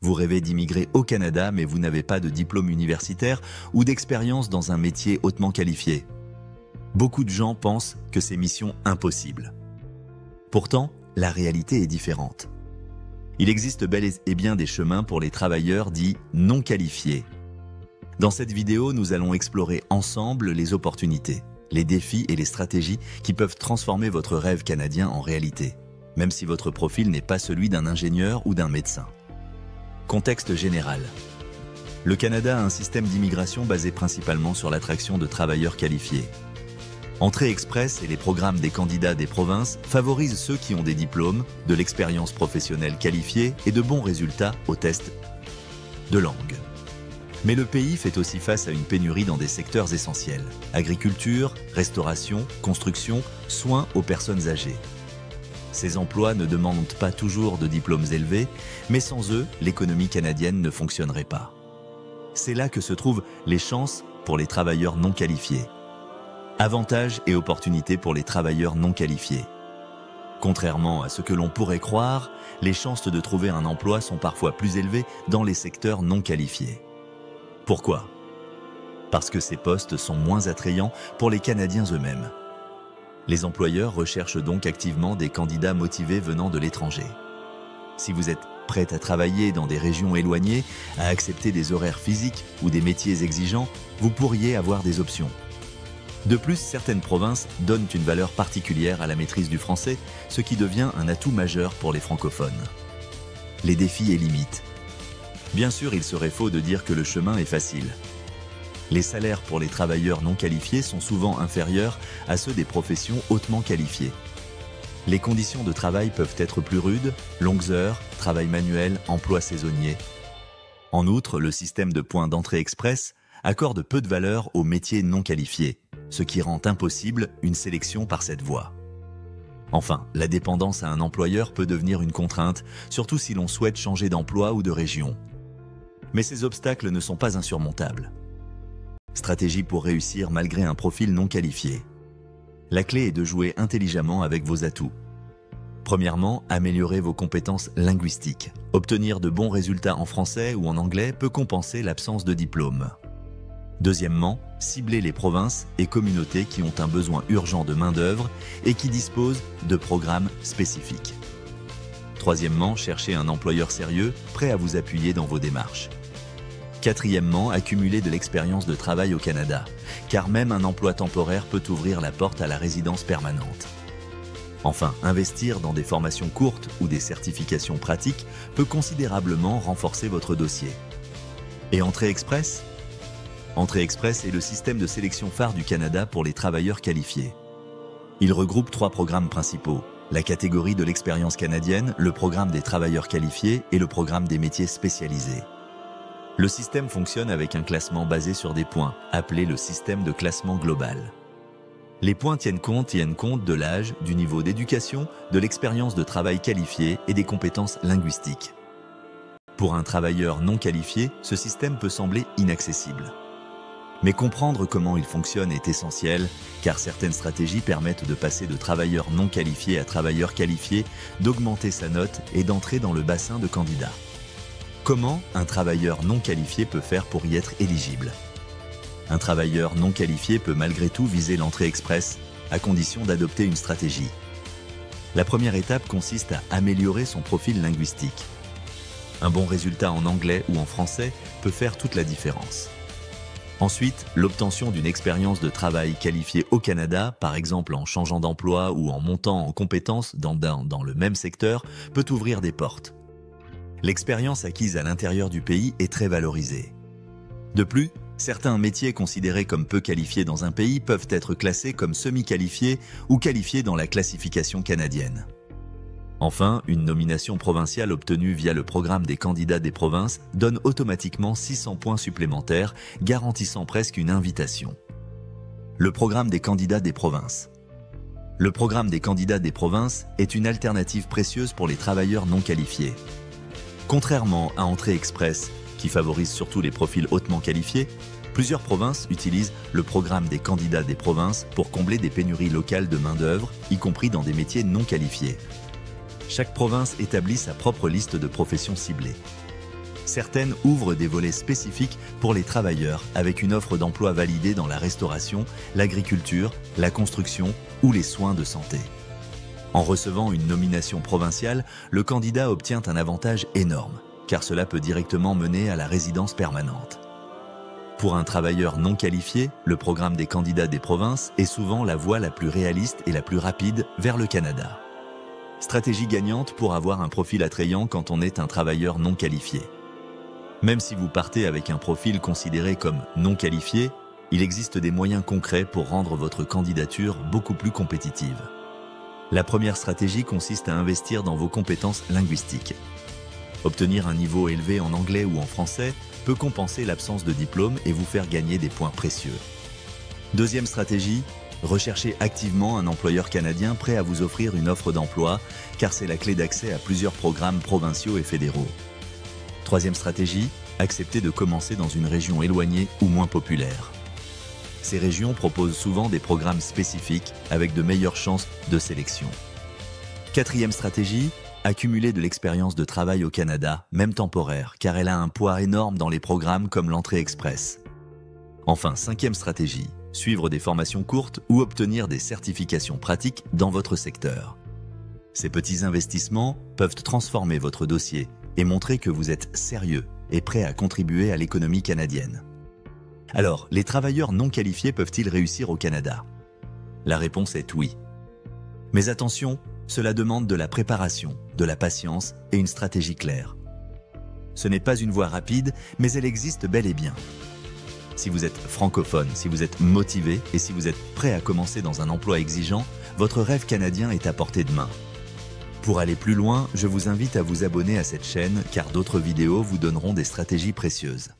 Vous rêvez d'immigrer au Canada, mais vous n'avez pas de diplôme universitaire ou d'expérience dans un métier hautement qualifié. Beaucoup de gens pensent que c'est mission impossible. Pourtant, la réalité est différente. Il existe bel et bien des chemins pour les travailleurs dits non qualifiés. Dans cette vidéo, nous allons explorer ensemble les opportunités, les défis et les stratégies qui peuvent transformer votre rêve canadien en réalité, même si votre profil n'est pas celui d'un ingénieur ou d'un médecin. Contexte général. Le Canada a un système d'immigration basé principalement sur l'attraction de travailleurs qualifiés. Entrée express et les programmes des candidats des provinces favorisent ceux qui ont des diplômes, de l'expérience professionnelle qualifiée et de bons résultats aux tests de langue. Mais le pays fait aussi face à une pénurie dans des secteurs essentiels. Agriculture, restauration, construction, soins aux personnes âgées. Ces emplois ne demandent pas toujours de diplômes élevés, mais sans eux, l'économie canadienne ne fonctionnerait pas. C'est là que se trouvent les chances pour les travailleurs non qualifiés. Avantages et opportunités pour les travailleurs non qualifiés. Contrairement à ce que l'on pourrait croire, les chances de trouver un emploi sont parfois plus élevées dans les secteurs non qualifiés. Pourquoi? Parce que ces postes sont moins attrayants pour les Canadiens eux-mêmes. Les employeurs recherchent donc activement des candidats motivés venant de l'étranger. Si vous êtes prêt à travailler dans des régions éloignées, à accepter des horaires physiques ou des métiers exigeants, vous pourriez avoir des options. De plus, certaines provinces donnent une valeur particulière à la maîtrise du français, ce qui devient un atout majeur pour les francophones. Les défis et limites. Bien sûr, il serait faux de dire que le chemin est facile. Les salaires pour les travailleurs non qualifiés sont souvent inférieurs à ceux des professions hautement qualifiées. Les conditions de travail peuvent être plus rudes, longues heures, travail manuel, emploi saisonnier. En outre, le système de points d'entrée express accorde peu de valeur aux métiers non qualifiés, ce qui rend impossible une sélection par cette voie. Enfin, la dépendance à un employeur peut devenir une contrainte, surtout si l'on souhaite changer d'emploi ou de région. Mais ces obstacles ne sont pas insurmontables. Stratégie pour réussir malgré un profil non qualifié. La clé est de jouer intelligemment avec vos atouts. Premièrement, améliorer vos compétences linguistiques. Obtenir de bons résultats en français ou en anglais peut compenser l'absence de diplôme. Deuxièmement, cibler les provinces et communautés qui ont un besoin urgent de main-d'œuvre et qui disposent de programmes spécifiques. Troisièmement, chercher un employeur sérieux, prêt à vous appuyer dans vos démarches. Quatrièmement, accumuler de l'expérience de travail au Canada, car même un emploi temporaire peut ouvrir la porte à la résidence permanente. Enfin, investir dans des formations courtes ou des certifications pratiques peut considérablement renforcer votre dossier. Et Entrée Express ? Entrée Express est le système de sélection phare du Canada pour les travailleurs qualifiés. Il regroupe 3 programmes principaux, la catégorie de l'expérience canadienne, le programme des travailleurs qualifiés et le programme des métiers spécialisés. Le système fonctionne avec un classement basé sur des points, appelé le système de classement global. Les points tiennent compte de l'âge, du niveau d'éducation, de l'expérience de travail qualifiée et des compétences linguistiques. Pour un travailleur non qualifié, ce système peut sembler inaccessible. Mais comprendre comment il fonctionne est essentiel, car certaines stratégies permettent de passer de travailleur non qualifié à travailleur qualifié, d'augmenter sa note et d'entrer dans le bassin de candidats. Comment un travailleur non qualifié peut faire pour y être éligible? Un travailleur non qualifié peut malgré tout viser l'entrée express, à condition d'adopter une stratégie. La première étape consiste à améliorer son profil linguistique. Un bon résultat en anglais ou en français peut faire toute la différence. Ensuite, l'obtention d'une expérience de travail qualifiée au Canada, par exemple en changeant d'emploi ou en montant en compétences dans le même secteur, peut ouvrir des portes. L'expérience acquise à l'intérieur du pays est très valorisée. De plus, certains métiers considérés comme peu qualifiés dans un pays peuvent être classés comme semi-qualifiés ou qualifiés dans la classification canadienne. Enfin, une nomination provinciale obtenue via le programme des candidats des provinces donne automatiquement 600 points supplémentaires, garantissant presque une invitation. Le programme des candidats des provinces. Le programme des candidats des provinces est une alternative précieuse pour les travailleurs non qualifiés. Contrairement à Entrée Express, qui favorise surtout les profils hautement qualifiés, plusieurs provinces utilisent le programme des candidats des provinces pour combler des pénuries locales de main-d'œuvre, y compris dans des métiers non qualifiés. Chaque province établit sa propre liste de professions ciblées. Certaines ouvrent des volets spécifiques pour les travailleurs avec une offre d'emploi validée dans la restauration, l'agriculture, la construction ou les soins de santé. En recevant une nomination provinciale, le candidat obtient un avantage énorme, car cela peut directement mener à la résidence permanente. Pour un travailleur non qualifié, le programme des candidats des provinces est souvent la voie la plus réaliste et la plus rapide vers le Canada. Stratégie gagnante pour avoir un profil attrayant quand on est un travailleur non qualifié. Même si vous partez avec un profil considéré comme non qualifié, il existe des moyens concrets pour rendre votre candidature beaucoup plus compétitive. La première stratégie consiste à investir dans vos compétences linguistiques. Obtenir un niveau élevé en anglais ou en français peut compenser l'absence de diplôme et vous faire gagner des points précieux. Deuxième stratégie, recherchez activement un employeur canadien prêt à vous offrir une offre d'emploi, car c'est la clé d'accès à plusieurs programmes provinciaux et fédéraux. Troisième stratégie, acceptez de commencer dans une région éloignée ou moins populaire. Ces régions proposent souvent des programmes spécifiques avec de meilleures chances de sélection. Quatrième stratégie, accumuler de l'expérience de travail au Canada, même temporaire, car elle a un poids énorme dans les programmes comme l'entrée express. Enfin, cinquième stratégie, suivre des formations courtes ou obtenir des certifications pratiques dans votre secteur. Ces petits investissements peuvent transformer votre dossier et montrer que vous êtes sérieux et prêt à contribuer à l'économie canadienne. Alors, les travailleurs non qualifiés peuvent-ils réussir au Canada? La réponse est oui. Mais attention, cela demande de la préparation, de la patience et une stratégie claire. Ce n'est pas une voie rapide, mais elle existe bel et bien. Si vous êtes francophone, si vous êtes motivé et si vous êtes prêt à commencer dans un emploi exigeant, votre rêve canadien est à portée de main. Pour aller plus loin, je vous invite à vous abonner à cette chaîne car d'autres vidéos vous donneront des stratégies précieuses.